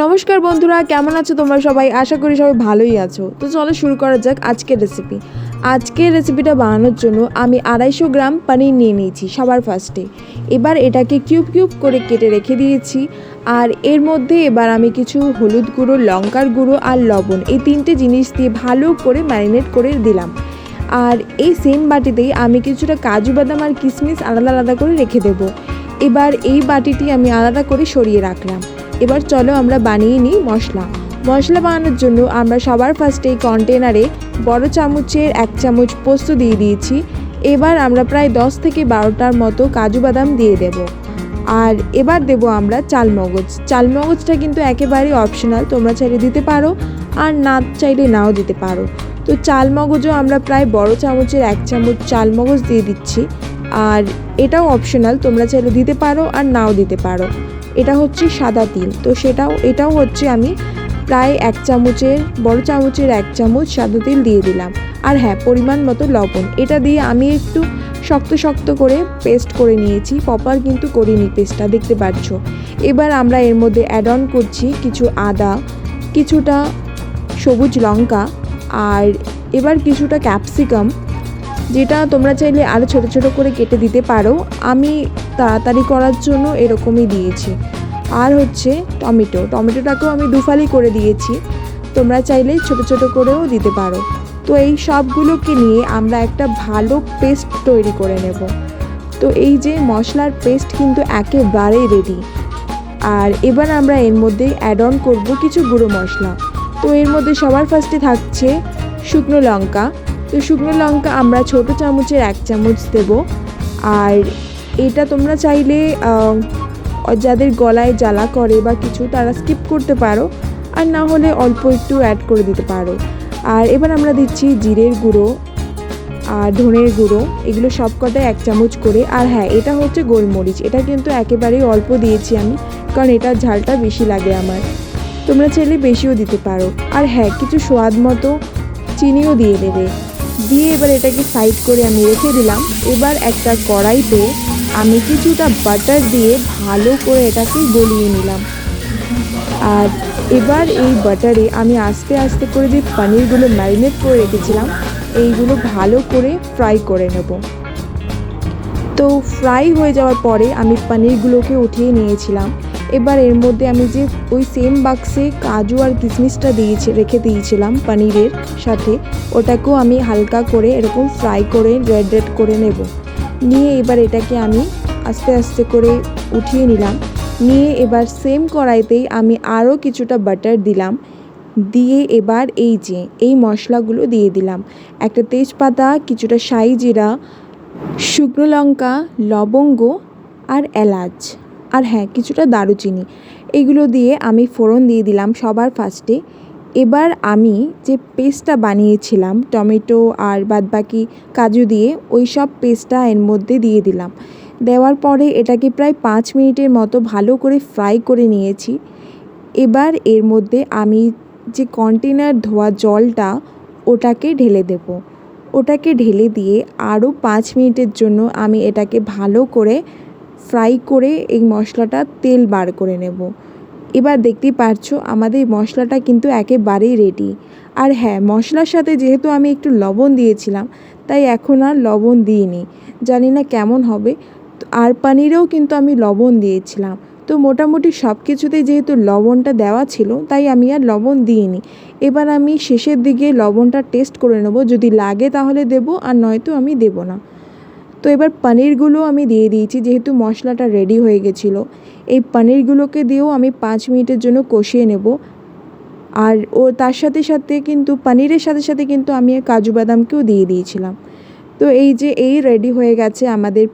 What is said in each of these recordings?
নমস্কার বন্ধুরা, কেমন আছো তোমরা সবাই? আশা করি সবাই ভালোই আছো। তো চলো শুরু করা যাক আজকের রেসিপি। আজকের রেসিপিটা বানানোর জন্য আমি 250 গ্রাম পনির নিয়ে নিয়েছি সবার ফার্স্টে। এবার এটাকে কিউব কিউব করে কেটে রেখে দিয়েছি। আর এর মধ্যে এবার আমি কিছু হলুদ গুঁড়ো, লঙ্কার গুঁড়ো আর লবণ, এই তিনটে জিনিস দিয়ে ভালো করে ম্যারিনেট করে দিলাম। আর এই সেম বাটিতেই আমি কিছুটা কাজু বাদাম আর কিশমিশ আলাদা আলাদা করে রেখে দেবো। এবার এই বাটিটি আমি আলাদা করে সরিয়ে রাখলাম। এবার চলো আমরা বানিয়ে নিই মশলা বানানোর জন্য আমরা সবার ফার্স্টে এই কন্টেনারে বড় চামচের 1 চামচ পোস্ত দিয়ে দিয়েছি। এবার আমরা প্রায় 10 থেকে 12টার মতো কাজু বাদাম দিয়ে দেব। আর এবার দেব আমরা চালমগজটা কিন্তু একেবারেই অপশনাল, তোমরা চাইলে দিতে পারো আর না চাইলে নাও দিতে পারো। তো চালমগজও আমরা প্রায় বড় চামচের 1 চামচ চালমগজ দিয়ে দিচ্ছি। আর এটাও অপশনাল, তোমরা চাইলে দিতে পারো আর নাও দিতে পারো। এটা হচ্ছে সাদা তিল, তো এটাও হচ্ছে আমি প্রায় বড় চামচের 1 চামচ সাদা তিল দিয়ে দিলাম। আর হ্যাঁ, পরিমাণ মতো লবণ। এটা দিয়ে আমি একটু শক্ত করে পেস্ট করে নিয়েছি, প্রপার কিন্তু করিনি পেস্টটা, দেখতে পাচ্ছ। এবার আমরা এর মধ্যে অ্যাড অন করছি কিছু আদা, কিছুটা সবুজ লঙ্কা আর এবার কিছুটা ক্যাপসিকাম, যেটা তোমরা চাইলে আরও ছোট ছোট করে কেটে দিতে পারো। আমি তাড়াতাড়ি করার জন্য এরকমই দিয়েছি। আর হচ্ছে টমেটোটাকেও আমি দুফালি করে দিয়েছি, তোমরা চাইলে ছোট ছোট করেও দিতে পারো। তো এই সবগুলোকে নিয়ে আমরা একটা ভালো পেস্ট তৈরি করে নেব। তো এই যে মশলার পেস্ট কিন্তু একেবারেই রেডি। আর এবার আমরা এর মধ্যে অ্যাড অন করবো কিছু গুঁড়ো মশলা। তো এর মধ্যে সবার ফার্স্টে থাকছে শুকনো লঙ্কা। তো শুকনো লঙ্কা আমরা ছোট চামচের 1 চামচ দেব। আর এটা তোমরা চাইলে যাদের গলায় জ্বালা করে বা কিছু, তারা স্কিপ করতে পারো, আর না হলে অল্প একটু অ্যাড করে দিতে পারো। আর এবার আমরা দিচ্ছি জিরের গুঁড়ো আর ধনের গুঁড়ো, এগুলো সব কটায় 1 চামচ করে। আর হ্যাঁ, এটা হচ্ছে গোলমরিচ, এটা কিন্তু একেবারেই অল্প দিয়েছি আমি, কারণ এটার ঝালটা বেশি লাগে আমার। তোমরা চাইলে বেশিও দিতে পারো। আর হ্যাঁ, কিছু স্বাদ মতো চিনিও দিয়ে দেবে। দিয়ে এবার এটাকে সাইড করে আমি রেখে দিলাম। এবার একটা কড়াইতে আমি কিছুটা বাটার দিয়ে ভালো করে এটাকে গলিয়ে নিলাম। আর এবার এই বাটারে আমি আস্তে আস্তে করে যে পনিরগুলো ম্যারিনেট করে রেখেছিলাম, এইগুলো ভালো করে ফ্রাই করে নেব। তো ফ্রাই হয়ে যাওয়ার পরে আমি পনিরগুলোকে উঠিয়ে নিয়েছিলাম। এবার এর মধ্যে আমি যে ওই সেম বাক্সে কাজু আর কিশমিশটা রেখে দিয়েছিলাম পনিরের সাথে, ওটাকেও আমি হালকা করে এরকম ফ্রাই করে রেড করে নেব। নিয়ে এবার এটাকে আমি আস্তে আস্তে করে উঠিয়ে নিলাম। নিয়ে এবার সেম কড়াইতেই আমি আরও কিছুটা বাটার দিলাম। দিয়ে এবার এই মশলাগুলো দিয়ে দিলাম। একটা তেজপাতা, কিছুটা শাহি জিরা, শুকনো লঙ্কা, লবঙ্গ আর এলাচ, আর হ্যাঁ, কিছুটা দারুচিনি, এগুলো দিয়ে আমি ফোড়ন দিয়ে দিলাম সবার ফার্স্টে। এবার আমি যে পেস্টটা বানিয়েছিলাম টমেটো আর বাদবাকি কাজু দিয়ে, ওই সব পেস্টটা এর মধ্যে দিয়ে দিলাম। দেওয়ার পরে এটাকে প্রায় 5 মিনিটের মতো ভালো করে ফ্রাই করে নিয়েছি। এবার এর মধ্যে আমি যে কন্টেনার ধোয়া জলটা, ওটাকে ঢেলে দেব। ওটাকে ঢেলে দিয়ে আরও 5 মিনিটের জন্য আমি এটাকে ভালো করে ফ্রাই করে এই মশলাটা তেল বার করে নেব। এবার দেখতেই পাচ্ছো আমাদের মশলাটা কিন্তু একেবারেই রেডি। আর হ্যাঁ, মশলার সাথে যেহেতু আমি একটু লবণ দিয়েছিলাম, তাই এখন আর লবণ দিইনি, জানি না কেমন হবে। আর পনিরেও কিন্তু আমি লবণ দিয়েছিলাম। তো মোটামুটি সব কিছুতেই যেহেতু লবণটা দেওয়া ছিল, তাই আমি আর লবণ দিইনি। এবার আমি শেষের দিকে লবণটা টেস্ট করে নেব, যদি লাগে তাহলে দেবো, আর নয়তো আমি দেবো না। তো এবার পনিরগুলো আমি দিয়ে দিয়েছি, যেহেতু মশলাটা রেডি হয়ে গেছিলো। এই পনিরগুলোকে দিয়েও আমি 5 মিনিটের জন্য কষিয়ে নেব। আর তার সাথে সাথে কিন্তু পনিরের সাথে সাথে কিন্তু আমি কাজু বাদামকেও দিয়ে দিয়েছিলাম। তো এই রেডি হয়ে গেছে আমাদের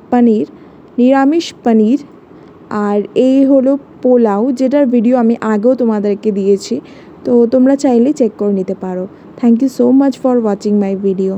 নিরামিষ পনির। আর এই হলো পোলাও, যেটার ভিডিও আমি আগেও তোমাদেরকে দিয়েছি, তো তোমরা চাইলে চেক করে নিতে পারো। Thank you so much for watching my video.